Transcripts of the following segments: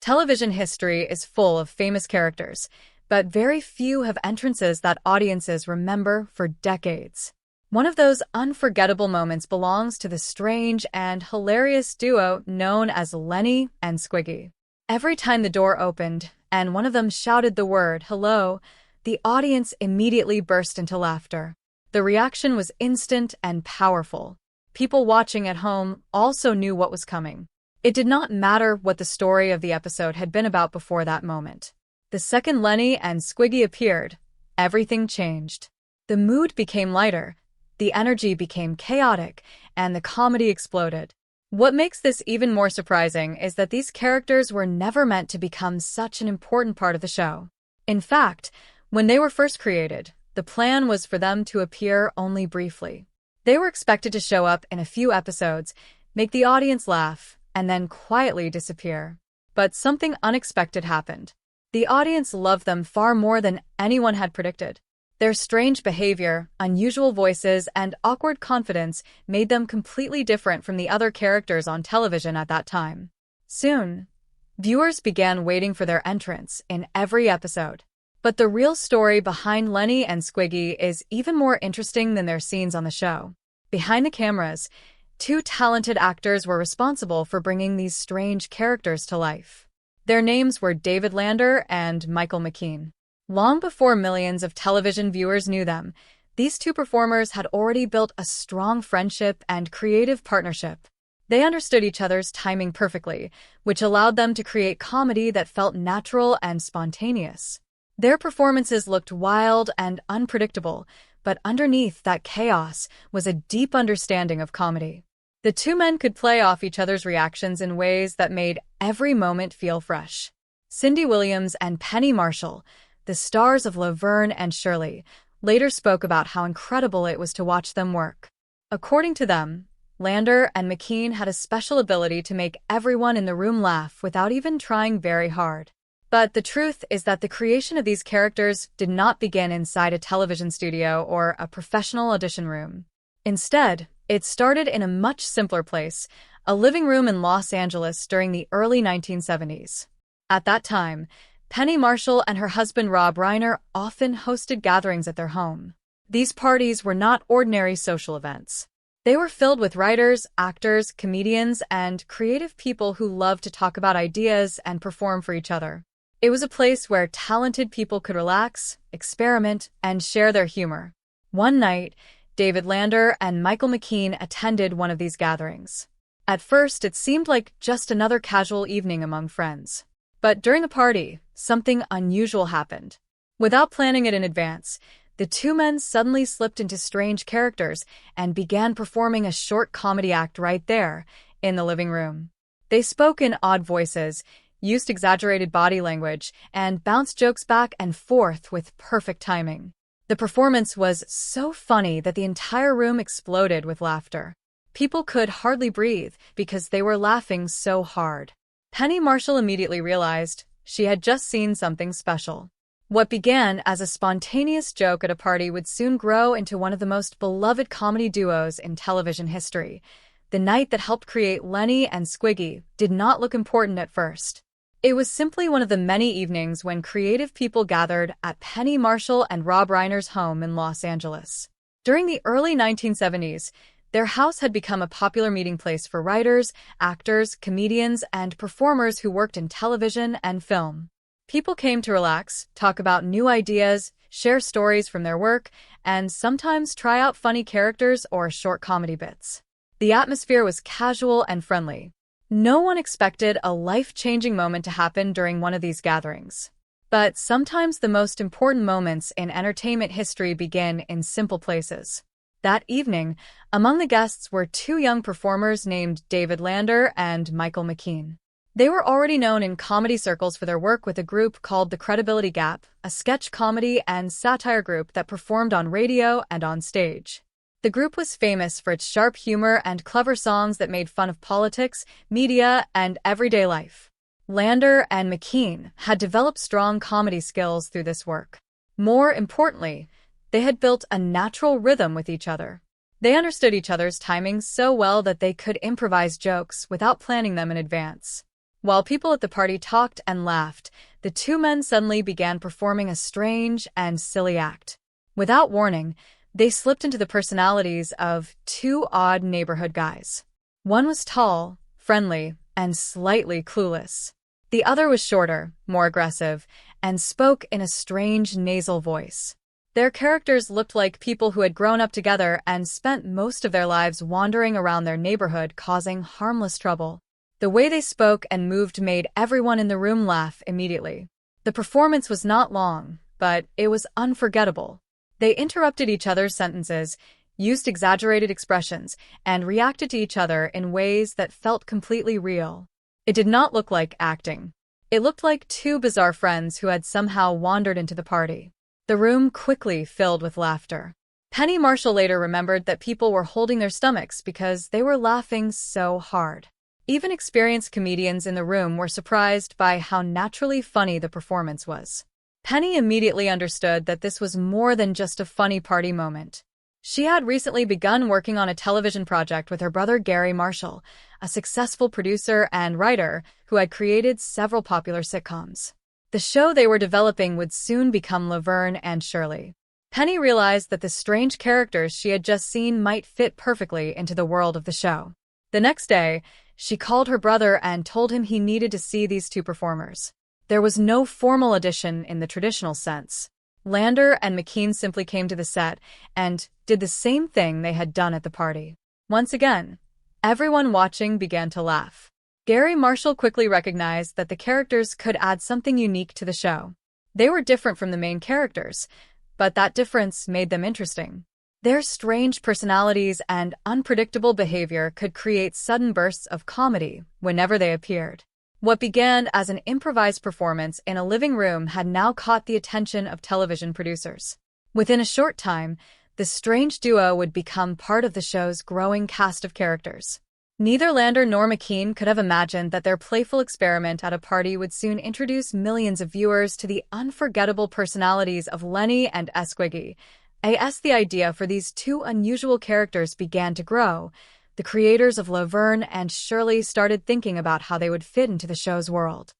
Television history is full of famous characters, but very few have entrances that audiences remember for decades. One of those unforgettable moments belongs to the strange and hilarious duo known as Lenny and Squiggy. Every time the door opened and one of them shouted the word hello, the audience immediately burst into laughter. The reaction was instant and powerful. People watching at home also knew what was coming. It did not matter what the story of the episode had been about before that moment. The second Lenny and Squiggy appeared, everything changed. The mood became lighter, the energy became chaotic, and the comedy exploded. What makes this even more surprising is that these characters were never meant to become such an important part of the show. In fact, when they were first created, the plan was for them to appear only briefly. They were expected to show up in a few episodes, make the audience laugh, and then quietly disappear. But something unexpected happened. The audience loved them far more than anyone had predicted. Their strange behavior, unusual voices, and awkward confidence made them completely different from the other characters on television at that time. Soon, viewers began waiting for their entrance in every episode. But the real story behind Lenny and Squiggy is even more interesting than their scenes on the show. Behind the cameras, two talented actors were responsible for bringing these strange characters to life. Their names were David Lander and Michael McKean. Long before millions of television viewers knew them, these two performers had already built a strong friendship and creative partnership. They understood each other's timing perfectly, which allowed them to create comedy that felt natural and spontaneous. Their performances looked wild and unpredictable, but underneath that chaos was a deep understanding of comedy. The two men could play off each other's reactions in ways that made every moment feel fresh. Cindy Williams and Penny Marshall, the stars of Laverne and Shirley, later spoke about how incredible it was to watch them work. According to them, Lander and McKean had a special ability to make everyone in the room laugh without even trying very hard. But the truth is that the creation of these characters did not begin inside a television studio or a professional audition room. Instead, it started in a much simpler place, a living room in Los Angeles during the early 1970s. At that time, Penny Marshall and her husband Rob Reiner often hosted gatherings at their home. These parties were not ordinary social events. They were filled with writers, actors, comedians, and creative people who loved to talk about ideas and perform for each other. It was a place where talented people could relax, experiment, and share their humor. One night, David Lander and Michael McKean attended one of these gatherings. At first, it seemed like just another casual evening among friends. But during the party, something unusual happened. Without planning it in advance, the two men suddenly slipped into strange characters and began performing a short comedy act right there, in the living room. They spoke in odd voices, used exaggerated body language, and bounced jokes back and forth with perfect timing. The performance was so funny that the entire room exploded with laughter. People could hardly breathe because they were laughing so hard. Penny Marshall immediately realized she had just seen something special. What began as a spontaneous joke at a party would soon grow into one of the most beloved comedy duos in television history. The night that helped create Lenny and Squiggy did not look important at first. It was simply one of the many evenings when creative people gathered at Penny Marshall and Rob Reiner's home in Los Angeles. During the early 1970s, their house had become a popular meeting place for writers, actors, comedians, and performers who worked in television and film. People came to relax, talk about new ideas, share stories from their work, and sometimes try out funny characters or short comedy bits. The atmosphere was casual and friendly. No one expected a life-changing moment to happen during one of these gatherings. But sometimes the most important moments in entertainment history begin in simple places. That evening, among the guests were two young performers named David Lander and Michael McKean. They were already known in comedy circles for their work with a group called The Credibility Gap, a sketch comedy and satire group that performed on radio and on stage. The group was famous for its sharp humor and clever songs that made fun of politics, media, and everyday life. Lander and McKean had developed strong comedy skills through this work. More importantly, they had built a natural rhythm with each other. They understood each other's timing so well that they could improvise jokes without planning them in advance. While people at the party talked and laughed, the two men suddenly began performing a strange and silly act. Without warning, they slipped into the personalities of two odd neighborhood guys. One was tall, friendly, and slightly clueless. The other was shorter, more aggressive, and spoke in a strange nasal voice. Their characters looked like people who had grown up together and spent most of their lives wandering around their neighborhood causing harmless trouble. The way they spoke and moved made everyone in the room laugh immediately. The performance was not long, but it was unforgettable. They interrupted each other's sentences, used exaggerated expressions, and reacted to each other in ways that felt completely real. It did not look like acting. It looked like two bizarre friends who had somehow wandered into the party. The room quickly filled with laughter. Penny Marshall later remembered that people were holding their stomachs because they were laughing so hard. Even experienced comedians in the room were surprised by how naturally funny the performance was. Penny immediately understood that this was more than just a funny party moment. She had recently begun working on a television project with her brother Gary Marshall, a successful producer and writer who had created several popular sitcoms. The show they were developing would soon become Laverne and Shirley. Penny realized that the strange characters she had just seen might fit perfectly into the world of the show. The next day, she called her brother and told him he needed to see these two performers. There was no formal audition in the traditional sense. Lander and McKean simply came to the set and did the same thing they had done at the party. Once again, everyone watching began to laugh. Gary Marshall quickly recognized that the characters could add something unique to the show. They were different from the main characters, but that difference made them interesting. Their strange personalities and unpredictable behavior could create sudden bursts of comedy whenever they appeared. What began as an improvised performance in a living room had now caught the attention of television producers. Within a short time, the strange duo would become part of the show's growing cast of characters. Neither Lander nor McKean could have imagined that their playful experiment at a party would soon introduce millions of viewers to the unforgettable personalities of Lenny and Squiggy. As the idea for these two unusual characters began to grow, the creators of Laverne and Shirley started thinking about how they would fit into the show's world.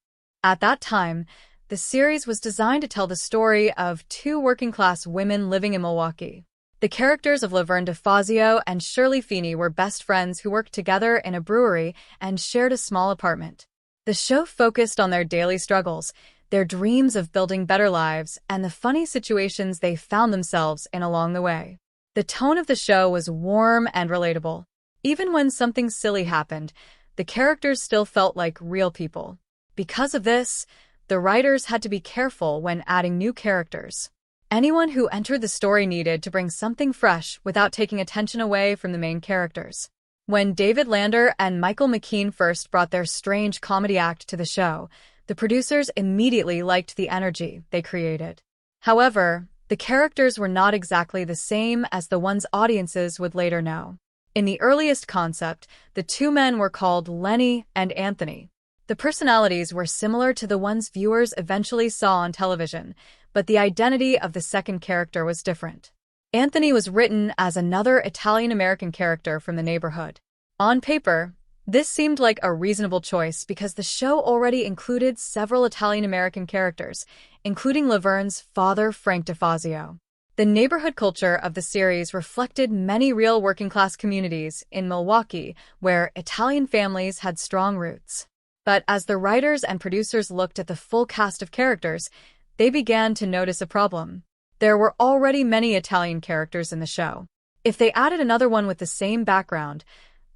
At that time, the series was designed to tell the story of two working-class women living in Milwaukee. The characters of Laverne DeFazio and Shirley Feeney were best friends who worked together in a brewery and shared a small apartment. The show focused on their daily struggles, their dreams of building better lives, and the funny situations they found themselves in along the way. The tone of the show was warm and relatable. Even when something silly happened, the characters still felt like real people. Because of this, the writers had to be careful when adding new characters. Anyone who entered the story needed to bring something fresh without taking attention away from the main characters. When David Lander and Michael McKean first brought their strange comedy act to the show, the producers immediately liked the energy they created. However, the characters were not exactly the same as the ones audiences would later know. In the earliest concept, the two men were called Lenny and Anthony. The personalities were similar to the ones viewers eventually saw on television, but the identity of the second character was different. Anthony was written as another Italian-American character from the neighborhood. On paper, this seemed like a reasonable choice because the show already included several Italian-American characters, including Laverne's father, Frank DeFazio. The neighborhood culture of the series reflected many real working-class communities in Milwaukee where Italian families had strong roots. But as the writers and producers looked at the full cast of characters, they began to notice a problem. There were already many Italian characters in the show. If they added another one with the same background,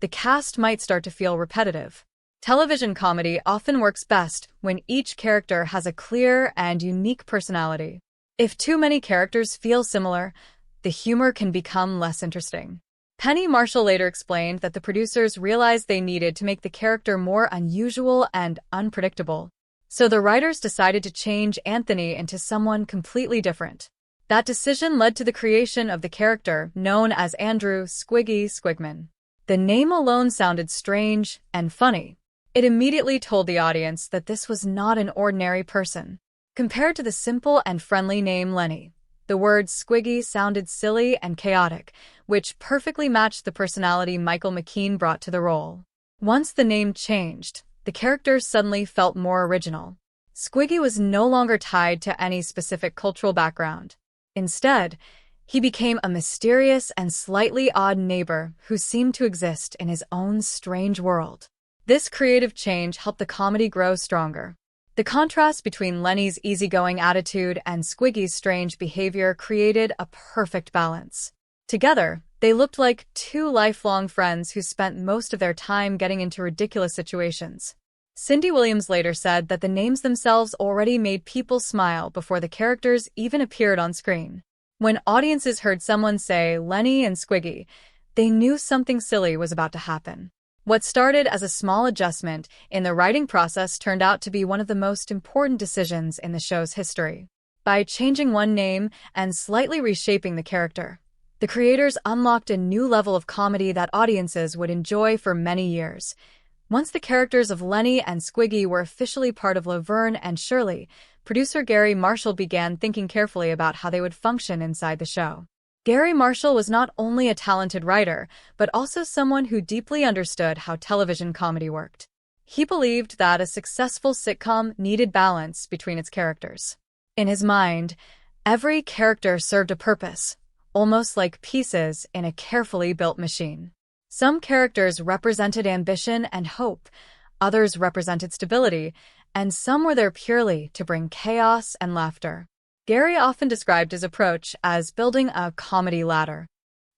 the cast might start to feel repetitive. Television comedy often works best when each character has a clear and unique personality. If too many characters feel similar, the humor can become less interesting. Penny Marshall later explained that the producers realized they needed to make the character more unusual and unpredictable. So the writers decided to change Anthony into someone completely different. That decision led to the creation of the character known as Andrew Squiggy Squigman. The name alone sounded strange and funny. It immediately told the audience that this was not an ordinary person. Compared to the simple and friendly name Lenny, the word Squiggy sounded silly and chaotic, which perfectly matched the personality Michael McKean brought to the role. Once the name changed, the characters suddenly felt more original. Squiggy was no longer tied to any specific cultural background. Instead, he became a mysterious and slightly odd neighbor who seemed to exist in his own strange world. This creative change helped the comedy grow stronger. The contrast between Lenny's easygoing attitude and Squiggy's strange behavior created a perfect balance. Together, they looked like two lifelong friends who spent most of their time getting into ridiculous situations. Cindy Williams later said that the names themselves already made people smile before the characters even appeared on screen. When audiences heard someone say Lenny and Squiggy, they knew something silly was about to happen. What started as a small adjustment in the writing process turned out to be one of the most important decisions in the show's history. By changing one name and slightly reshaping the character, the creators unlocked a new level of comedy that audiences would enjoy for many years. Once the characters of Lenny and Squiggy were officially part of Laverne and Shirley, producer Gary Marshall began thinking carefully about how they would function inside the show. Gary Marshall was not only a talented writer, but also someone who deeply understood how television comedy worked. He believed that a successful sitcom needed balance between its characters. In his mind, every character served a purpose, almost like pieces in a carefully built machine. Some characters represented ambition and hope, others represented stability, and some were there purely to bring chaos and laughter. Gary often described his approach as building a comedy ladder.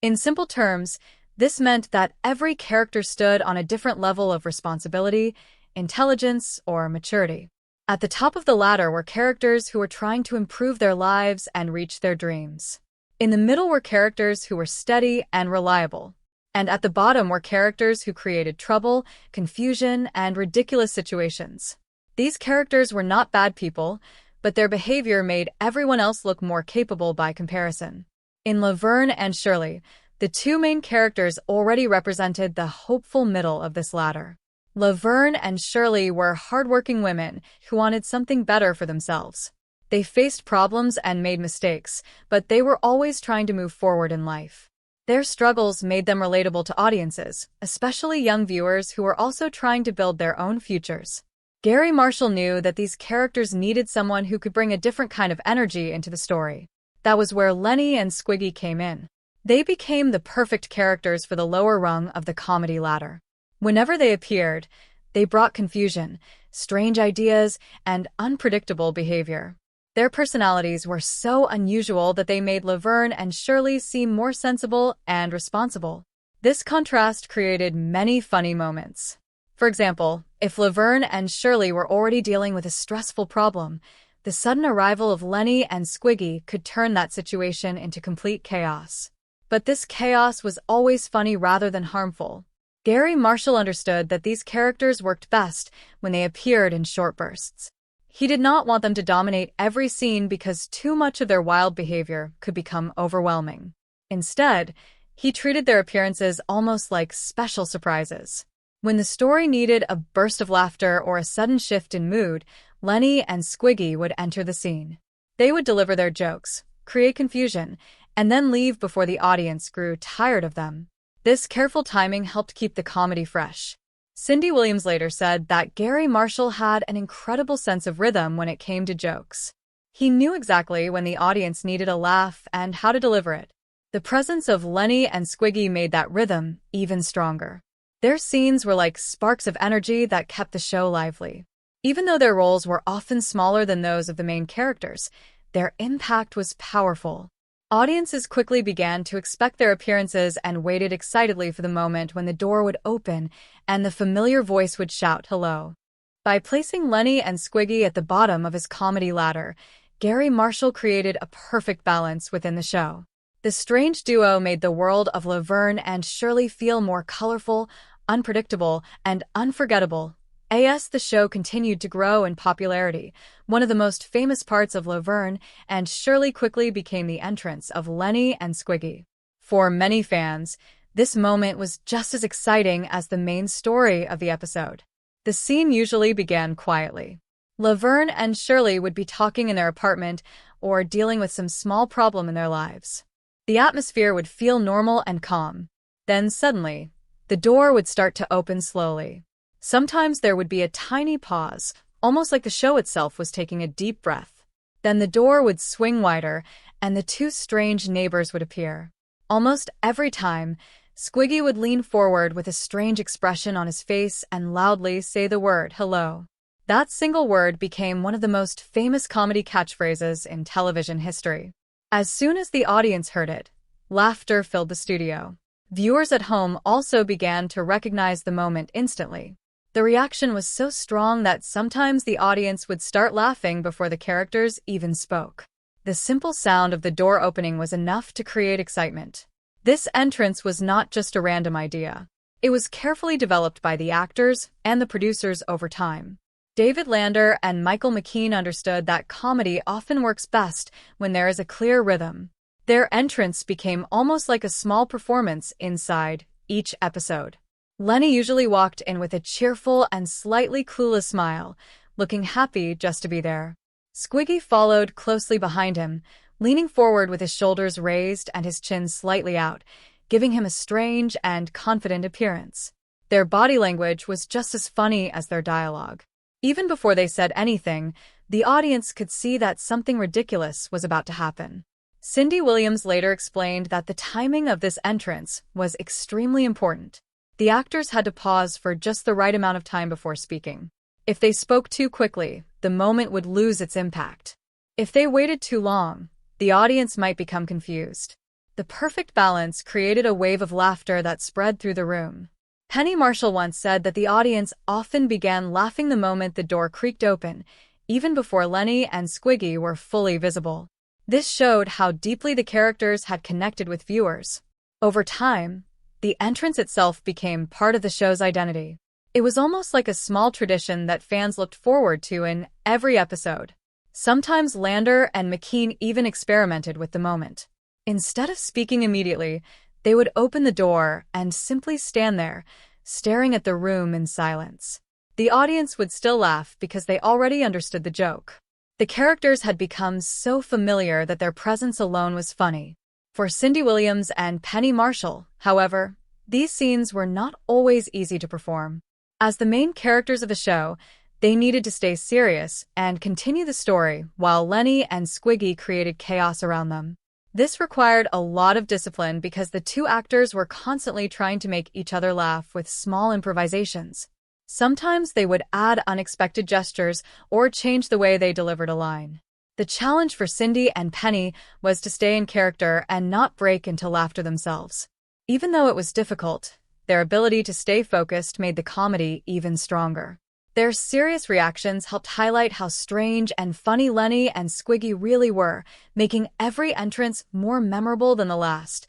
In simple terms, this meant that every character stood on a different level of responsibility, intelligence, or maturity. At the top of the ladder were characters who were trying to improve their lives and reach their dreams. In the middle were characters who were steady and reliable. And at the bottom were characters who created trouble, confusion, and ridiculous situations. These characters were not bad people, but their behavior made everyone else look more capable by comparison. In Laverne and Shirley, the two main characters already represented the hopeful middle of this ladder. Laverne and Shirley were hardworking women who wanted something better for themselves. They faced problems and made mistakes, but they were always trying to move forward in life. Their struggles made them relatable to audiences, especially young viewers who were also trying to build their own futures. Gary Marshall knew that these characters needed someone who could bring a different kind of energy into the story. That was where Lenny and Squiggy came in. They became the perfect characters for the lower rung of the comedy ladder. Whenever they appeared, they brought confusion, strange ideas, and unpredictable behavior. Their personalities were so unusual that they made Laverne and Shirley seem more sensible and responsible. This contrast created many funny moments. For example, if Laverne and Shirley were already dealing with a stressful problem, the sudden arrival of Lenny and Squiggy could turn that situation into complete chaos. But this chaos was always funny rather than harmful. Gary Marshall understood that these characters worked best when they appeared in short bursts. He did not want them to dominate every scene because too much of their wild behavior could become overwhelming. Instead, he treated their appearances almost like special surprises. When the story needed a burst of laughter or a sudden shift in mood, Lenny and Squiggy would enter the scene. They would deliver their jokes, create confusion, and then leave before the audience grew tired of them. This careful timing helped keep the comedy fresh. Cindy Williams later said that Gary Marshall had an incredible sense of rhythm when it came to jokes. He knew exactly when the audience needed a laugh and how to deliver it. The presence of Lenny and Squiggy made that rhythm even stronger. Their scenes were like sparks of energy that kept the show lively. Even though their roles were often smaller than those of the main characters, their impact was powerful. Audiences quickly began to expect their appearances and waited excitedly for the moment when the door would open and the familiar voice would shout hello. By placing Lenny and Squiggy at the bottom of his comedy ladder, Gary Marshall created a perfect balance within the show. The strange duo made the world of Laverne and Shirley feel more colorful, unpredictable, and unforgettable. As the show continued to grow in popularity, one of the most famous parts of Laverne and Shirley quickly became the entrance of Lenny and Squiggy. For many fans, this moment was just as exciting as the main story of the episode. The scene usually began quietly. Laverne and Shirley would be talking in their apartment or dealing with some small problem in their lives. The atmosphere would feel normal and calm. Then suddenly, the door would start to open slowly. Sometimes there would be a tiny pause, almost like the show itself was taking a deep breath. Then the door would swing wider, and the two strange neighbors would appear. Almost every time, Squiggy would lean forward with a strange expression on his face and loudly say the word hello. That single word became one of the most famous comedy catchphrases in television history. As soon as the audience heard it, laughter filled the studio. Viewers at home also began to recognize the moment instantly. The reaction was so strong that sometimes the audience would start laughing before the characters even spoke. The simple sound of the door opening was enough to create excitement. This entrance was not just a random idea. It was carefully developed by the actors and the producers over time. David Lander and Michael McKean understood that comedy often works best when there is a clear rhythm. Their entrance became almost like a small performance inside each episode. Lenny usually walked in with a cheerful and slightly clueless smile, looking happy just to be there. Squiggy followed closely behind him, leaning forward with his shoulders raised and his chin slightly out, giving him a strange and confident appearance. Their body language was just as funny as their dialogue. Even before they said anything, the audience could see that something ridiculous was about to happen. Cindy Williams later explained that the timing of this entrance was extremely important. The actors had to pause for just the right amount of time before speaking. If they spoke too quickly, the moment would lose its impact. If they waited too long, the audience might become confused. The perfect balance created a wave of laughter that spread through the room. Penny Marshall once said that the audience often began laughing the moment the door creaked open, even before Lenny and Squiggy were fully visible. This showed how deeply the characters had connected with viewers. Over time, the entrance itself became part of the show's identity. It was almost like a small tradition that fans looked forward to in every episode. Sometimes Lander and McKean even experimented with the moment. Instead of speaking immediately, they would open the door and simply stand there, staring at the room in silence. The audience would still laugh because they already understood the joke. The characters had become so familiar that their presence alone was funny. For Cindy Williams and Penny Marshall, however, these scenes were not always easy to perform. As the main characters of the show, they needed to stay serious and continue the story while Lenny and Squiggy created chaos around them. This required a lot of discipline because the two actors were constantly trying to make each other laugh with small improvisations. Sometimes they would add unexpected gestures or change the way they delivered a line. The challenge for Cindy and Penny was to stay in character and not break into laughter themselves. Even though it was difficult, their ability to stay focused made the comedy even stronger. Their serious reactions helped highlight how strange and funny Lenny and Squiggy really were, making every entrance more memorable than the last.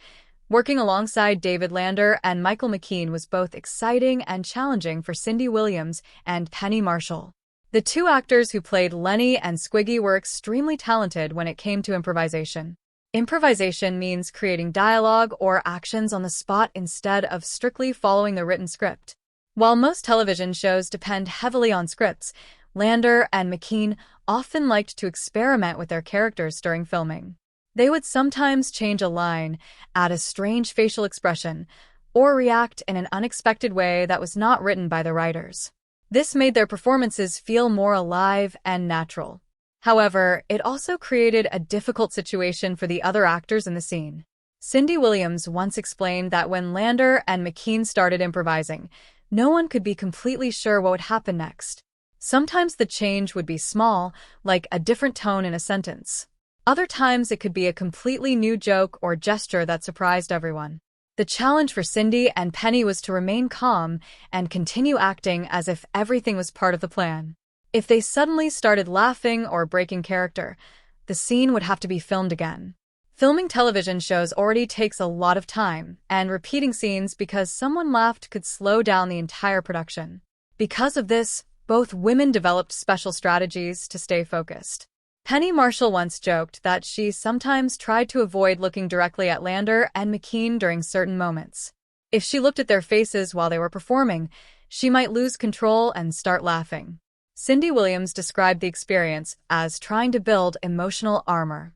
Working alongside David Lander and Michael McKean was both exciting and challenging for Cindy Williams and Penny Marshall. The two actors who played Lenny and Squiggy were extremely talented when it came to improvisation. Improvisation means creating dialogue or actions on the spot instead of strictly following the written script. While most television shows depend heavily on scripts, Lander and McKean often liked to experiment with their characters during filming. They would sometimes change a line, add a strange facial expression, or react in an unexpected way that was not written by the writers. This made their performances feel more alive and natural. However, it also created a difficult situation for the other actors in the scene. Cindy Williams once explained that when Lander and McKean started improvising, no one could be completely sure what would happen next. Sometimes the change would be small, like a different tone in a sentence. Other times it could be a completely new joke or gesture that surprised everyone. The challenge for Cindy and Penny was to remain calm and continue acting as if everything was part of the plan. If they suddenly started laughing or breaking character, the scene would have to be filmed again. Filming television shows already takes a lot of time, and repeating scenes because someone laughed could slow down the entire production. Because of this, both women developed special strategies to stay focused. Penny Marshall once joked that she sometimes tried to avoid looking directly at Lander and McKean during certain moments. If she looked at their faces while they were performing, she might lose control and start laughing. Cindy Williams described the experience as trying to build emotional armor.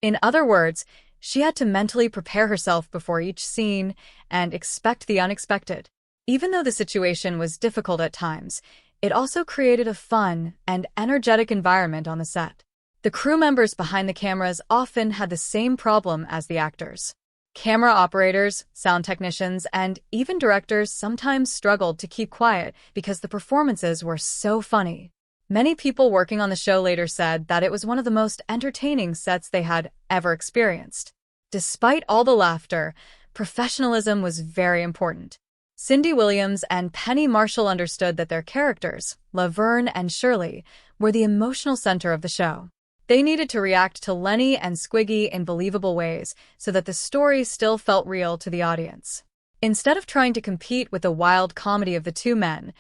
In other words, she had to mentally prepare herself before each scene and expect the unexpected. Even though the situation was difficult at times, it also created a fun and energetic environment on the set. The crew members behind the cameras often had the same problem as the actors. Camera operators, sound technicians, and even directors sometimes struggled to keep quiet because the performances were so funny. Many people working on the show later said that it was one of the most entertaining sets they had ever experienced. Despite all the laughter, professionalism was very important. Cindy Williams and Penny Marshall understood that their characters, Laverne and Shirley, were the emotional center of the show. They needed to react to Lenny and Squiggy in believable ways so that the story still felt real to the audience. Instead of trying to compete with the wild comedy of the two men,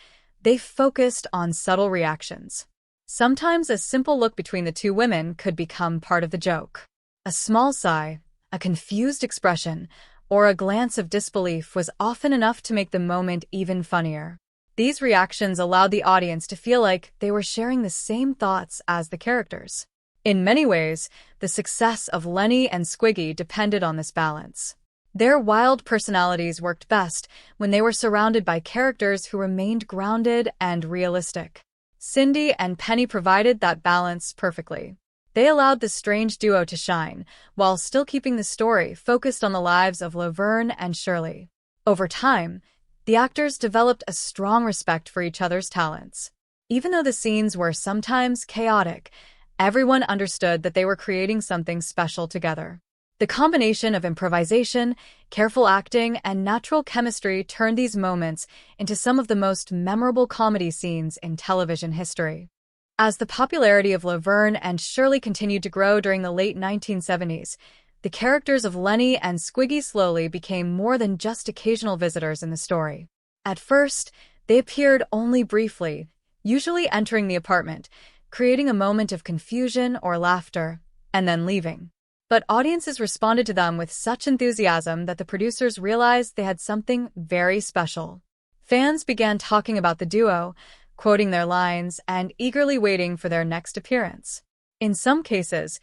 they focused on subtle reactions. Sometimes a simple look between the two women could become part of the joke. A small sigh, a confused expression, or a glance of disbelief was often enough to make the moment even funnier. These reactions allowed the audience to feel like they were sharing the same thoughts as the characters. In many ways, the success of Lenny and Squiggy depended on this balance. Their wild personalities worked best when they were surrounded by characters who remained grounded and realistic. Cindy and Penny provided that balance perfectly. They allowed the strange duo to shine, while still keeping the story focused on the lives of Laverne and Shirley. Over time, the actors developed a strong respect for each other's talents. Even though the scenes were sometimes chaotic, everyone understood that they were creating something special together. The combination of improvisation, careful acting, and natural chemistry turned these moments into some of the most memorable comedy scenes in television history. As the popularity of Laverne and Shirley continued to grow during the late 1970s, the characters of Lenny and Squiggy slowly became more than just occasional visitors in the story. At first, they appeared only briefly, usually entering the apartment, creating a moment of confusion or laughter, and then leaving. But audiences responded to them with such enthusiasm that the producers realized they had something very special. Fans began talking about the duo, quoting their lines, and eagerly waiting for their next appearance. In some cases,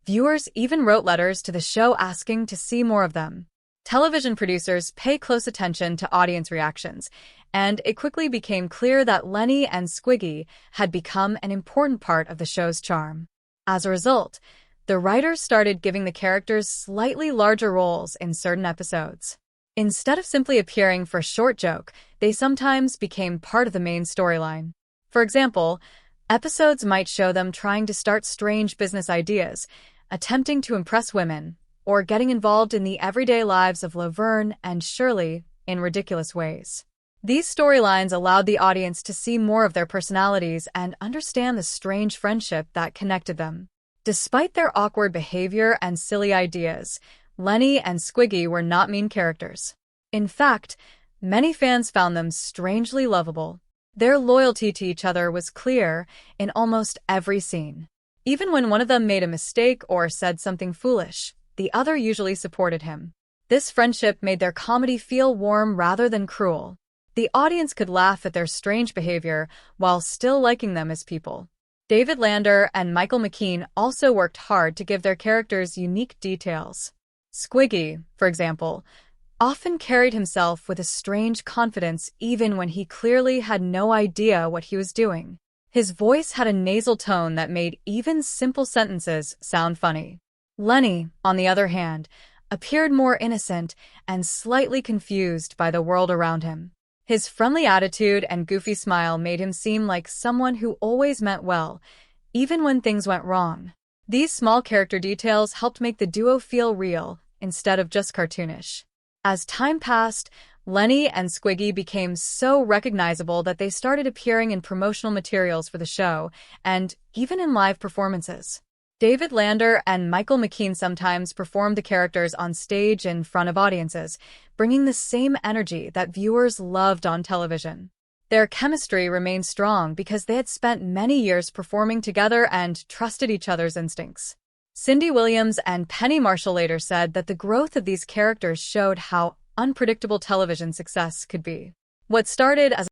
viewers even wrote letters to the show asking to see more of them. Television producers pay close attention to audience reactions, and it quickly became clear that Lenny and Squiggy had become an important part of the show's charm. As a result, the writers started giving the characters slightly larger roles in certain episodes. Instead of simply appearing for a short joke, they sometimes became part of the main storyline. For example, episodes might show them trying to start strange business ideas, attempting to impress women, or getting involved in the everyday lives of Laverne and Shirley in ridiculous ways. These storylines allowed the audience to see more of their personalities and understand the strange friendship that connected them. Despite their awkward behavior and silly ideas, Lenny and Squiggy were not mean characters. In fact, many fans found them strangely lovable. Their loyalty to each other was clear in almost every scene. Even when one of them made a mistake or said something foolish, the other usually supported him. This friendship made their comedy feel warm rather than cruel. The audience could laugh at their strange behavior while still liking them as people. David Lander and Michael McKean also worked hard to give their characters unique details. Squiggy, for example, often carried himself with a strange confidence even when he clearly had no idea what he was doing. His voice had a nasal tone that made even simple sentences sound funny. Lenny, on the other hand, appeared more innocent and slightly confused by the world around him. His friendly attitude and goofy smile made him seem like someone who always meant well, even when things went wrong. These small character details helped make the duo feel real instead of just cartoonish. As time passed, Lenny and Squiggy became so recognizable that they started appearing in promotional materials for the show and even in live performances. David Lander and Michael McKean sometimes performed the characters on stage in front of audiences, bringing the same energy that viewers loved on television. Their chemistry remained strong because they had spent many years performing together and trusted each other's instincts. Cindy Williams and Penny Marshall later said that the growth of these characters showed how unpredictable television success could be. What started as